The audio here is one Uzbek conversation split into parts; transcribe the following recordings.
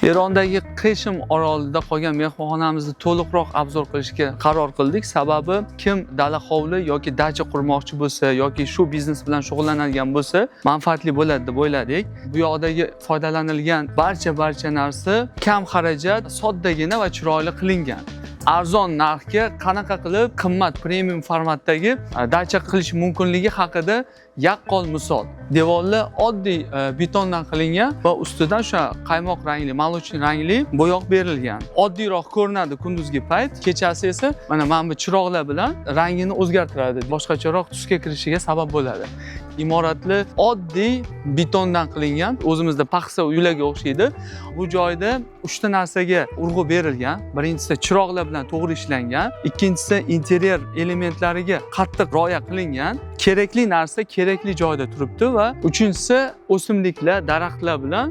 Erondagi Qeshim orolida qolgan mehmonxonamizni to'liqroq obzor qilishga qaror qildik. Sababi kim dala hovli yoki dacha qurmoqchi bo'lsa yoki shu biznes bilan shug'ullanadigan bo'lsa, manfaatli bo'ladi deb o'yladik. Bu yoqdagi foydalanilgan barcha narsa kam xarajat, soddagina va chiroyli qilingan. Arzon narxga qanaqa qilib qimmat premium formatdagi dacha qilish mumkinligi haqida yaqqol misol. Devorlar oddiy betondan qilingan va ustidan o'sha qaymoq rangli, молочный rangli bo'yoq berilgan. Oddiyroq ko'rinadi kunduzgi payt, kechasi esa mana bu chiroqlar bilan rangini o'zgartiradi, boshqacharoq tusga kirishiga sabab bo'ladi. Imoratli oddiy betondan qilingan, o'zimizda paxsa uylarga o'xshaydi. Bu joyda 3 ta narsaga urg'u berilgan. Birinchisi chiroqlar bilan to'g'ri ishlangan, ikkinchisi interyer elementlariga qattiq rioya qilingan. Kerakli narsa kerakli joyda turibdi va uchinchisi o'simliklar, daraxtlar bilan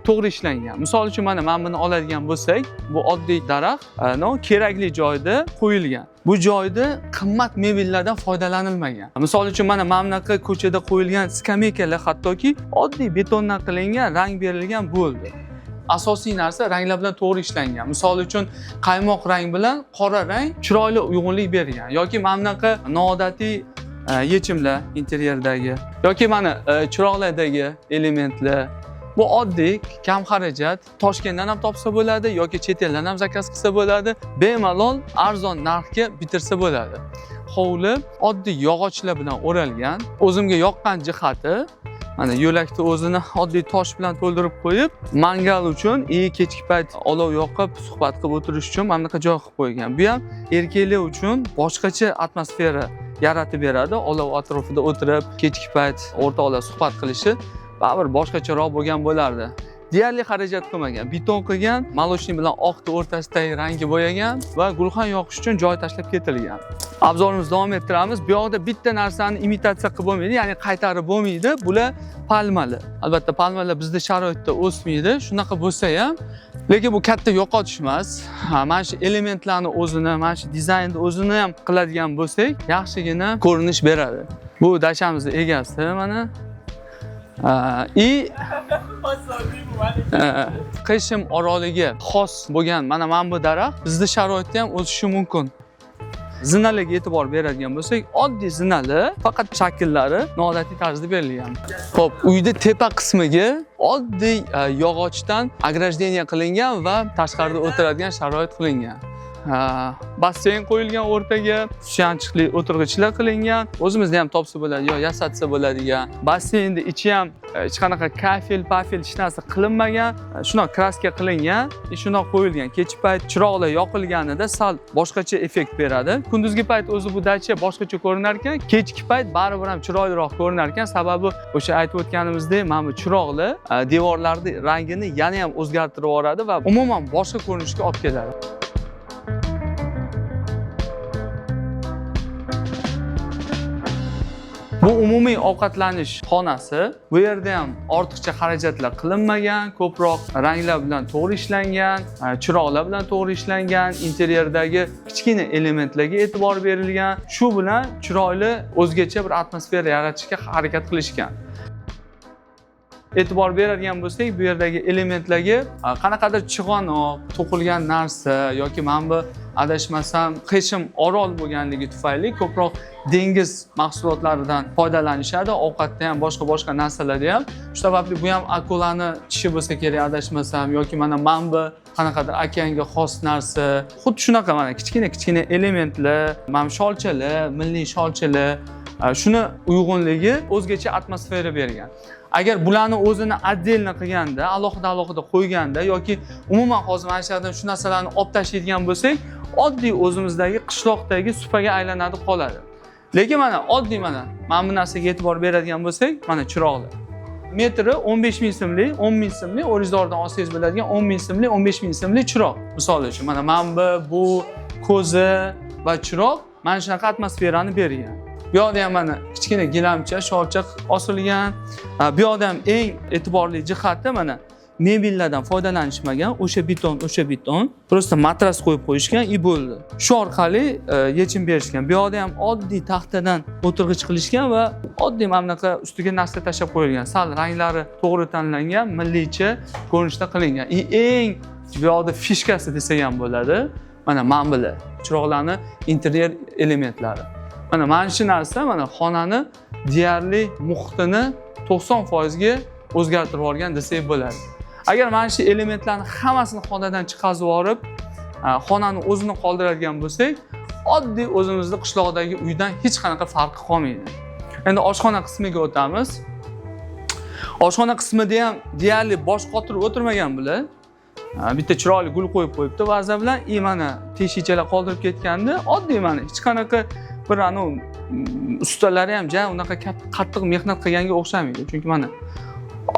to'g'ri ishlangan. Misol uchun mana buni oladigan bo'lsak, bu oddiy daraxt, kerakli joyda qo'yilgan. Bu joyda qimmat mebellardan foydalanilmagan. Misol uchun mana bunaqa ko'chada qo'yilgan skameykalar hattoki oddiy betondan qilingan, rang berilgan bo'ldi. Asosiy narsa ranglar bilan to'g'ri ishlangan. Misol uchun qaymoq rang bilan qora rang chiroyli uyg'unlik bergan yoki bunaqa noodatiy yechimlar interyerdagi yoki mana chiroqlardagi elementlar. Bu oddiy, kam xarajat, Toshkentdan ham topsa bo'ladi yoki chet eldan ham zakaz qilsa bo'ladi. Bemalol arzon narxga bitirsa bo'ladi. Hovli oddiy yog'ochlar bilan o'ralgan. O'zimga yoqqan jihati mana yo'lakni o'zini oddiy tosh bilan to'ldirib qo'yib, mangal uchun, kechki payt olov yoqib, suhbat qilib o'tirish uchun mana bunaqa joy qilib qo'ygan. Bu ham erkaklar uchun boshqacha atmosfera yaratib beradi. Olov atrofida o'tirib, kechki payt o'rtoqlar suhbat qilishi baribir boshqacharoq bo'lgan bo'lardi. Deyarli xarajat qilmagan, beton qilgan, молочный bilan oqni o'rtasidagi rangi bo'yagan va gulxan yoqish uchun joy tashlab ketilgan. Obzorimizni davom ettiramiz. Bu yoqda bitta narsani imitatsiya qilib bo'lmaydi, ya'ni qaytarib bo'lmaydi. Bular palmali. Albatta palmalar bizda sharoitda o'smaydi. Shunaqa bo'lsa ham, lekin bu katta yo'qotish emas. Mana shu elementlarni o'zini, mana shu dizaynni o'zini ham qiladigan bo'lsak, yaxshigina ko'rinish beradi. Bu dachamizning egasi mana Qeshim oroliga xos bo'lgan mana bu daraxt bizda sharoitda ham o'sishi mumkin. Zinalarga e'tibor beradigan bo'lsak, oddiy zinalar, faqat shakllari noodatiy tarzda berilgan. Xo'p, uyda tepa qismiga oddiy yog'ochdan ограждение qilingan va tashqarida o'tiradigan sharoit qilingan. Basseyn qo'yilgan o'rtaga, suyanchiqli o'tirg'ichlar qilingan. O'zimizda ham topsa bo'ladi, yo yasatsa bo'ladigan. Basseynning ichi ham hech qanaqa kafel, hech narsa qilinmagan. Shunoq kraska qilingan, shunoq qo'yilgan. Kechki payt chiroqlar yoqilganida sal boshqacha effekt beradi. Kunduzgi payt o'zi bu dacha boshqacha ko'rinar ekan, kechki payt baribir ham chiroyliroq ko'rinar ekan. Sababi o'sha aytib o'tganimizdek, mana bu chiroqlar devorlarning rangini yana ham o'zgartirib yuboradi va umuman boshqa ko'rinishga olib keladi. Bu umumiy ovqatlanish xonasi. Bu yerda ham ortiqcha xarajatlar qilinmagan, ko'proq ranglar bilan to'g'ri ishlangan, chiroqlar bilan to'g'ri ishlangan, interyerdagi kichkina elementlarga e'tibor berilgan. Shu bilan chiroyli o'zgacha bir atmosfera yaratishga harakat qilishgan. E'tibor beradigan bo'lsak, bu yerdagi elementlarga qanaqadir chig'anoq, to'qilgan narsa yoki mana bu adashmasam Qeshim orol bo'lganligi tufayli ko'proq dengiz mahsulotlaridan foydalanishadi. Ovqatda ham boshqa narsalarda ham. Shu sababli bu ham akulani tishi bo'lsa kerak adashmasam yoki mana bu qanaqadir okeanga xos narsa. Xuddi shunaqa mana kichkina elementlar, mana sholchalar, milliy sholchalar, shuni uyg'unligi o'zgacha atmosfera bergan. Agar bularni o'zini отдельно qilganda, alohida qo'yganda yoki umuman hozir mana shu yerdan shu narsalarni olib tashlaydigan bo'lsak, oddiy o'zimizdagi qishloqdagi supaga aylanadi qoladi. Lekin mana oddiy mana bu narsaga e'tibor beradigan bo'lsak, mana chiroqlar. Metri 15 ming so'mlik, 10 ming so'mlik, o'rizordan olsangiz bo'ladigan 10 ming so'mlik, 15 ming so'mlik chiroq. Misol uchun mana bu ko'zi va chiroq mana shunaqa atmosferani bergan. Bu yoqda ham mana kichkina gilamcha, sholcha osilgan. Bu yoqda ham eng e'tiborli jihati mana mebellardan foydalanishmagan, o'sha beton, prosta matras qo'yib qo'yishgan, bo'ldi. Shu orqali yechim berishgan. Bu yerda ham oddiy taxtadan o'tirg'ich qilishgan va oddiy mana bunaqa ustiga narsa tashlab qo'yilgan. Sal ranglari to'g'ri tanlangan, milliycha ko'rinishda qilingan. Eng bu yerda fishkasi desak ham bo'ladi. Mana bular chiroqlarning interyer elementlari. Mana shu narsa mana xonani deyarli muhitini 90% ga o'zgartirib yuborgan desak bo'ladi. Agar mana shu elementlarni hammasini xonadan chiqarib yuborib, xonani o'zini qoldiradigan bo'lsak, oddiy o'zimizning qishloqdagi uydan hech qanaqa farqi qolmaydi. Endi oshxona qismiga o'tamiz. Oshxona qismida ham deyarli bosh qotirib o'tirmagan bular. Bitta chiroyli gul qo'yib qo'yibdi vaza bilan, mana teshichalar qoldirib ketganda, oddiy mana hech qanaqa bir ustalari ham unaqa qattiq mehnat qilganga o'xshamaydi. Chunki mana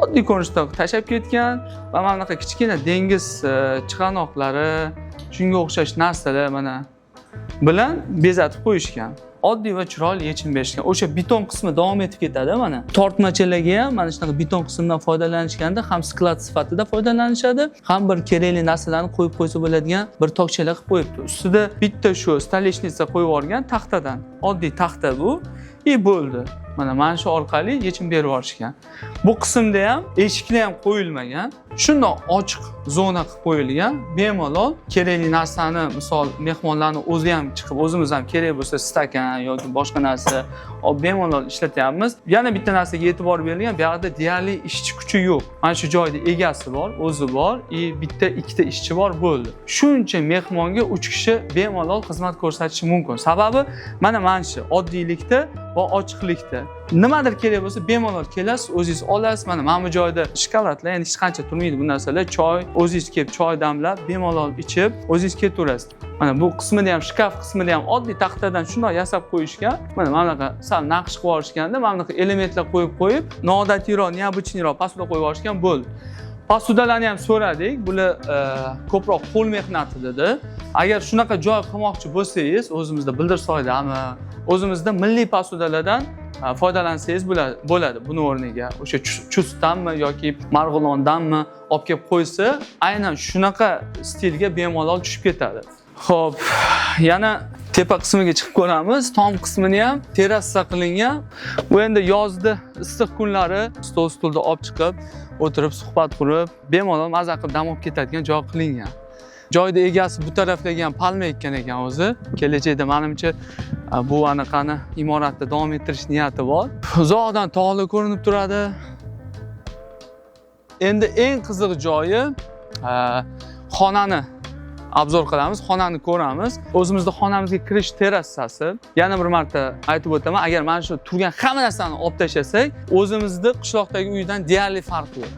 oddiy ko'rinishda tashab ketgan va mana bunaqa kichkina dengiz chiqanoqlari, shunga o'xshash narsalar mana bilan bezatib qo'yishgan. Oddiy va chiroyli yechim berishgan. O'sha beton qismi davom etib ketadi mana. Tortmachalarga ham mana shunaqa beton qismdan foydalanishganda ham sklad sifatida foydalanishadi, ham bir kerakli narsalarni qo'yib qo'ysa bo'ladigan bir tokchalar qilib qo'yibdi. Ustida bitta shu stolechniца qo'yib yuborgan taxtadan. Oddiy taxta bu. Bo'ldi. Mana shu orqali yechim berib yuborishgan. Bu qismda ham eshiklar ham qo'yilmagan. Shundoq ochiq zona qilib qo'yilgan. Bemalol kerakli narsani, misol mehmonlarni o'zi ham chiqib, o'zimiz ham kerak bo'lsa stakan yoki boshqa narsa olib bemalol ishlatyapmiz. Yana bitta narsaga e'tibor berilgan, bu yerda deyarli ishchi kuchi yo'q. Mana shu joyda egasi bor, o'zi bor, bitta ikkita ishchi bor, bo'ldi. Shuncha mehmonga 3 kishi bemalol xizmat ko'rsatishi mumkin. Sababi mana shu oddiylikda va ochiqlikda. Nimadir kerak bo'lsa bemalol kelasiz, o'zingiz olasiz. Mana bu joyda shokoladlar, ya'ni hech qancha turmaydi bu narsalar. Choy, o'zingiz kelib choy damlab, bemalol ichib, o'zingiz ketaverasiz. Mana bu qismida ham, shkaf qismida ham oddiy taxtadan shundoq yasab qo'yishgan. Mana bunaqa sal naqsh qilib yuborishganda, mana bunaqa elementlar qo'yib, noodatiroq, neobычныйroq posuda qo'yib yuborishgan, bo'ldi. Posudalarni ham so'radik. Bular ko'proq qo'l mehnati dedi. Agar shunaqa joy qilmoqchi bo'lsangiz, o'zimizda Bildirsoydami, o'zimizda milliy posudalardan foydalansangiz bo'ladi. Buni o'rniga o'sha chustdanmi yoki marg'ilondanmi olib kelib qo'ysa, aynan shunaqa stilga bemalol tushib ketadi. Xo'p, yana tepa qismiga chiqib ko'ramiz. Tom qismini ham terrasa qilingan. Bu endi yozda issiq kunlari stolda olib chiqib, o'tirib suhbat qurib, bemalol maza qilib dam olib ketadigan joy qilingan. Joyda egasi bu tarafdagi ham palma ekkan ekan o'zi. Kelajakda menimcha bu anaqani imoratda davom ettirish niyati bor. Uzoqdan tog'lar ko'rinib turadi. Endi eng qiziq joyi xonani obzor qilamiz, xonani ko'ramiz. O'zimizda xonamizga kirish terrasasi. Yana bir marta aytib o'taman, agar mana shu turgan hamma narsani olib tashlasak, o'zimizda qishloqdagi uydan deyarli farqi yo'q.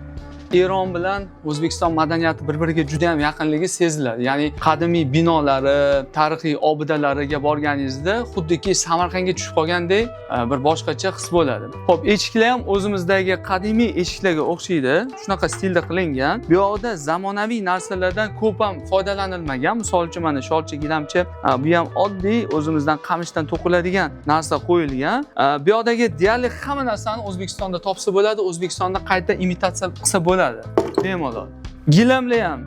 Eron bilan O'zbekiston madaniyati bir-biriga juda ham yaqinligi seziladi. Ya'ni qadimiy binolari, tarixiy obidalariga borganingizda xuddiki Samarqandga tushib qolgandek bir boshqacha his bo'ladi. Xo'p, eshiklar ham o'zimizdagi qadimiy eshiklarga o'xshaydi. Shunaqa stilda qilingan. Bu yoqda zamonaviy narsalardan ko'p ham foydalanilmagan. Misol uchun mana sholcha gilamcha, bu ham oddiy o'zimizdan qamishdan to'qiladigan narsa qo'yilgan. Bu yoqdagi deyarli hamma narsani O'zbekistonda topsa bo'ladi, O'zbekistonda qayta imitatsiya qilsa bo'ladi. Bemalol. Gilamlar ham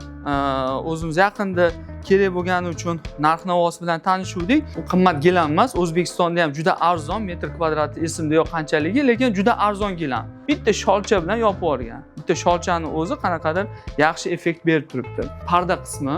o'zimiz yaqinda kerak bo'lgani uchun narx-navosi bilan tanishuvdik. U qimmat gilam emas, O'zbekistonda ham juda arzon, metr kvadrati esimda yo'q qanchaligi, lekin juda arzon gilam. Bitta sholcha bilan yopib yuborgan. Bitta sholchani o'zi qanaqadir yaxshi effekt berib turibdi. Parda qismi.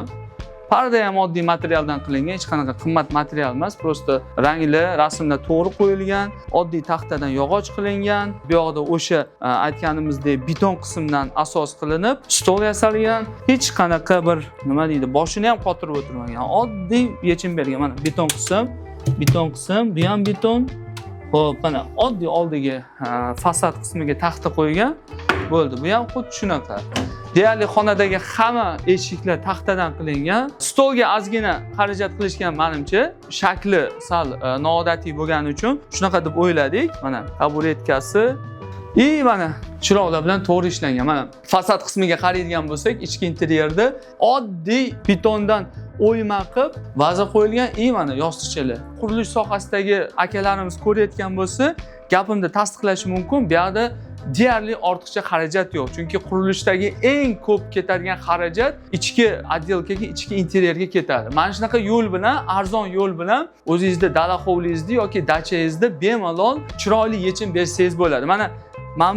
Parda ham oddiy materialdan qilingan, hech qanaqa qimmat material emas, prosta rangli, rasmlar to'g'ri qo'yilgan, oddiy taxtadan yog'och qilingan. Bu yoqda o'sha aytganimizdek beton qismdan asos qilinib, stol yasalgan. Hech qanaqa bir nima deydi, boshini ham qotirib o'tirmagan. Oddiy yechim bergan. Mana beton qism, bu ham beton. Xo'p, mana oddiy oldiga fasad qismiga taxta qo'ygan. Bo'ldi. Bu ham xuddi shunaqa. Deyarli xonadagi hamma eshiklar taxtadan qilingan. Stolga ozgina xarajat qilishgan menimcha, shakli sal noodatiy bo'lgani uchun shunaqa deb o'yladik. Mana taburetkasi mana chiroqlar bilan to'g'ri ishlangan. Mana fasad qismiga qaraydigan bo'lsak, ichki interyerda oddiy betondan o'yma qilib vaza qo'yilgan. Mana yostiqchalar. Qurilish sohasidagi akalarimiz ko'rayotgan bo'lsa, gapimni tasdiqlashi mumkin. Bu yerda deyarli ortiqcha xarajat yo'q. Chunki qurilishdagi eng ko'p ketadigan xarajat ichki отделкаga, ichki interyerga ketadi. Mana shunaqa yo'l bilan, arzon yo'l bilan o'zingizda dala hovlingizda yoki dachangizda bemalol chiroyli yechim bersangiz bo'ladi. Mana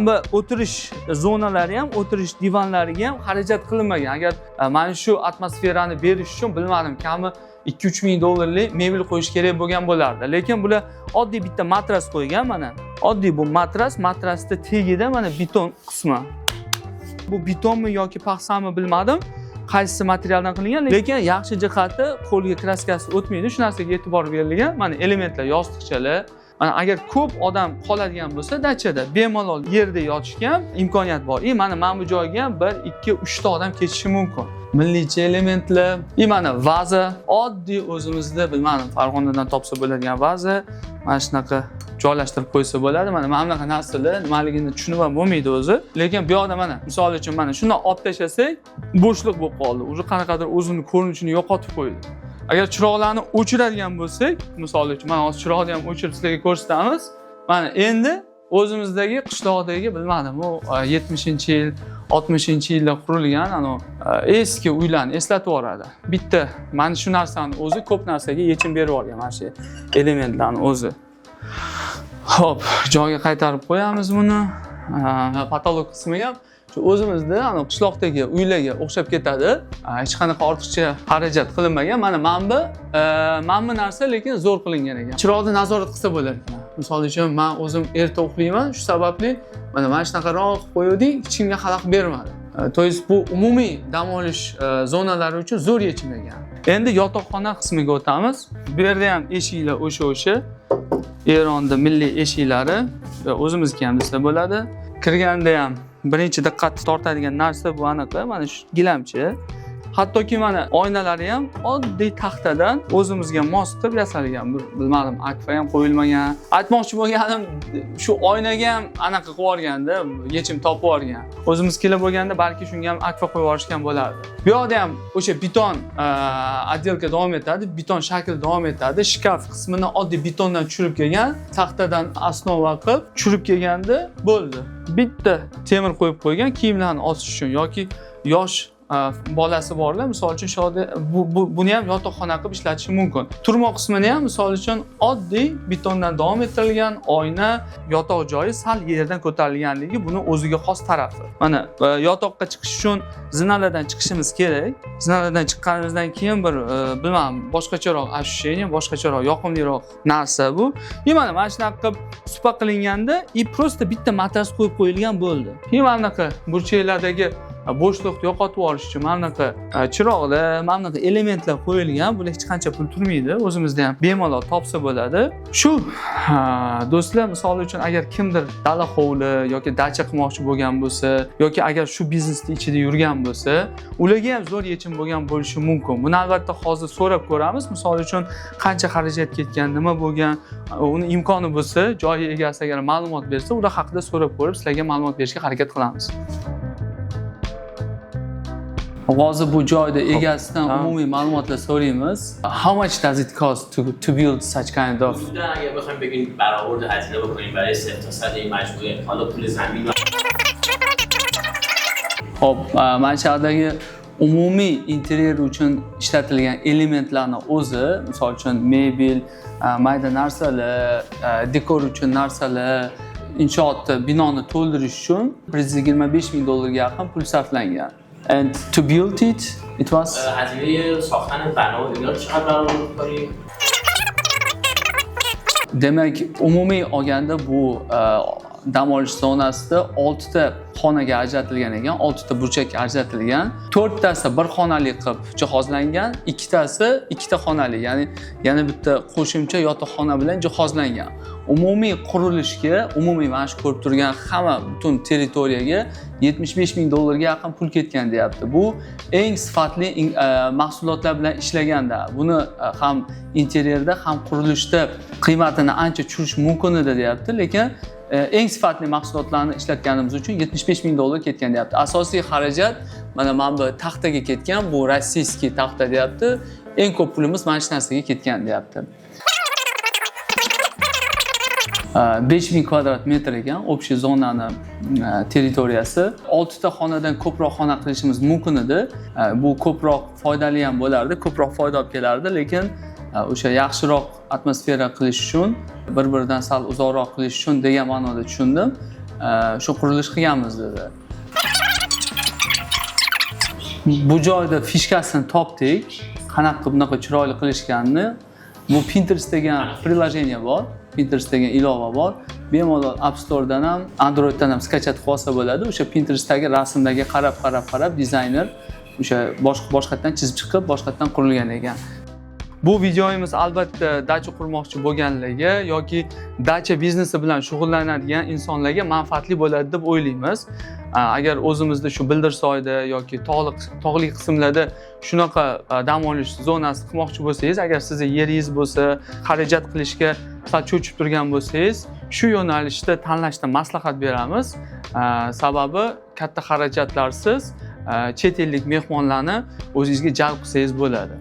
bu o'tirish zonalari ham, o'tirish divanlariga ham xarajat qilinmagan. Agar mana shu atmosferani berish uchun bilmadim, kami 2-3 ming dollarlik mebel qo'yish kerak bo'lgan bo'lardi. Lekin bular oddiy bitta matras qo'ygan mana. Oddiy bu matrasda tagida mana beton qismi. Bu betonmi yoki paxsami bilmadim. Qaysi materialdan qilingan, lekin yaxshi jihati qo'lga kraskasi o'tmaydi. Shu narsaga e'tibor berilgan. Mana elementlar, yostiqchalar. Mana agar ko'p odam qoladigan bo'lsa, dachada bemalol yerda yotishga ham imkoniyat bor. Mana bu joyga ham 1, 2, 3 ta odam ketishi mumkin. Milliycha elementlar, mana vaza, oddiy o'zimizda bilmadim, Farg'onadan topsa bo'ladigan vaza, mana shunaqa joylashtirib qo'ysa bo'ladi. Mana bunaqa narsalar nimaligini tushunib ham bo'lmaydi o'zi. Lekin bu yoqda mana misol uchun mana shunday olib tashlasak, bo'shliq bo'lib qoldi. O'zi qanaqadir o'zini ko'rinishini yo'qotib qo'ydi. Agar chiroqlarni o'chiradigan bo'lsak, misol uchun mana hozir chiroqni ham o'chirib sizlarga ko'rsatamiz. Mana endi o'zimizdagi qishloqdagi bilmadim, u 70-yil, 60-yilda qurilgan eski uylarni eslatib yuboradi. Bitta mana shu narsani o'zi ko'p narsaga yechim berib yuborgan mana shu elementlarni o'zi. Xo'p, joyiga qaytarib qo'yamiz buni. Patolog qismi ham shu o'zimizda qishloqdagi uylarga o'xshab ketadi. Hech qanaqa ortiqcha xarajat qilinmagan. Mana bu narsa lekin zo'r qilingan ekan. Chiroqni nazorat qilsa bo'lar ekan. Misol uchun men o'zim erta uxlayman, shu sababli mana shunaqaroq qo'ydik, hech kimga xalaqit bermadi. To есть bu umumiy dam olish zonalari uchun zo'r yechim ekan. Endi yotoqxona qismiga o'tamiz. Bu yerda ham eshiklar o'sha Eronda milliy eshiklari o'zimizga ham desa bo'ladi. Kirganda ham birinchi diqqatni tortadigan narsa bu aniq, mana shu gilamchi. Hattoki mana oynalari ham oddiy taxtadan o'zimizga mos qilib yasalgan. Bilmadim, akfa ham qo'yilmagan. Aytmoqchi bo'lganim, shu oynaga ham anaqa qilib yuborganda, yechim topib yuborgan. O'zimiz kelib bo'lganda balki shunga ham akfa qo'yib yuborishgan bo'lardi. Bu yoqda ham o'sha beton отделка davom etadi, beton shakl davom etadi. Shkaf qismini oddiy betondan tushirib kelgan, taxtadan osnova qilib tushirib kelganda bo'ldi. Bitta temir qo'yib qo'ygan kiyimlarni osish uchun yoki yosh bolasi borlar, misol uchun shoda buni ham yotoqxona qilib ishlatish mumkin. Turmoq qismini ham misol uchun oddiy betondan davom ettirilgan oyna, yotoq joyi sal yerdan ko'tarilganligi buni o'ziga xos tarafi. Mana yotoqqa chiqish uchun zinalardan chiqishimiz kerak. Zinalardan chiqqanimizdan keyin bir bilmadim, boshqacharoq ощущение, boshqacharoq yoqimliroq narsa bu. Mana shunaqa qilib supa qilinganda, просто bitta matras qo'yib qo'yilgan bo'ldi. Mana bunaqa burchaklardagi bo'shliqni yo'qotib olish uchun mana bunaqa chiroqlar, mana bunaqa elementlar qo'yilgan. Bular hech qancha pul turmaydi. O'zimizda ham bemalol topsa bo'ladi. Shu do'stlar, misol uchun agar kimdir dala hovli yoki dacha qilmoqchi bo'lgan bo'lsa, yoki agar shu biznesning ichida yurgan bo'lsa, ularga ham zo'r yechim bo'lgan bo'lishi mumkin. Buni albatta hozir so'rab ko'ramiz. Misol uchun qancha xarajat ketgan, nima bo'lgan, uni imkoni bo'lsa, joyi egasi agar ma'lumot bersa, ular haqida so'rab ko'rib, sizlarga ma'lumot berishga harakat qilamiz. Hozir bu joyda egasidan umumiy ma'lumotlar so'raymiz. How much does it cost to build such kind of? حدوداً اگه بخوایم بگیم برآورد هزینه بکنیم برای 0 تا 100 این مجموعه حالا پول زمین Xo'p, mana shu yerdagi umumiy interyer uchun ishlatilgan elementlarni o'zi, misol uchun mebel, mayda narsalar, dekor uchun narsalar, inshootda binoni to'ldirish uchun 125 ming dollarga yaqin pul sarflangan. And to build it was هزینه ساختن بنا و اینا چقدر برآورد می‌کنیم؟ demak, umumiy olganda bu dam olish zonasida 6 ta xonaga ajratilgan ekan, 6 ta burchakka ajratilgan. 4 tasi bir xonali qilib jihozlangan, 2 tasi 2 ta xonali, ya'ni yana bitta qo'shimcha yotoqxona bilan jihozlangan. Umumiy qurilishga, umumiy mana shu ko'rib turgan hamma butun territoriyaga 75 ming dollarga yaqin pul ketgan deyapti. Bu eng sifatli mahsulotlar bilan ishlaganda, buni ham interyerda, ham qurilishda qiymatini ancha tushirish mumkin edi deyapti, lekin eng sifatli mahsulotlarni ishlatganimiz uchun 75 ming dollar ketgan deyapti. Asosiy xarajat mana bu taxtaga ketgan, bu rossiyskiy taxta deyapti. Eng ko'p pulimiz mana shu narsaga ketgan deyapti. 5000 kvadrat metr ekan общий zonani territoriyasi. 6 ta xonadan ko'proq xona qilishimiz mumkin edi. Bu ko'proq foydali ham bo'lardi, ko'proq foyda olib kelardi, lekin o'sha yaxshiroq atmosfera qilish uchun, bir-biridan sal uzoqroq qilish uchun degan ma'noda tushundim. Shu qurilish qilganmiz dedi. Bu joyda fishkasini topdik. Qanaqa qilib bunaqa chiroyli qilishganini. Bu Pinterest degan приложение bor. Pinterest degan ilova bor. Bemalol App Store'dan ham, Androiddan ham skachat qilib olsa bo'ladi. O'sha Pinterestdagi rasmdagi qarab dizayner o'sha boshqatdan chizib chiqib, boshqatdan qurilgan ekan. Bu videomiz albatta dacha qurmoqchi bo'lganlarga yoki dacha biznesi bilan shug'ullanadigan insonlarga manfaatli bo'ladi deb o'ylaymiz. Agar o'zimizda shu Bildirsoyda yoki tog'li qismlarda shunaqa dam olish zonasi qilmoqchi bo'lsangiz, agar sizning yeringiz bo'lsa, xarajat qilishga sal cho'chib turgan bo'lsangiz, shu yo'nalishda tanlashda maslahat beramiz. Sababi katta xarajatlarsiz chet ellik mehmonlarni o'zingizga jalb qilsangiz bo'ladi.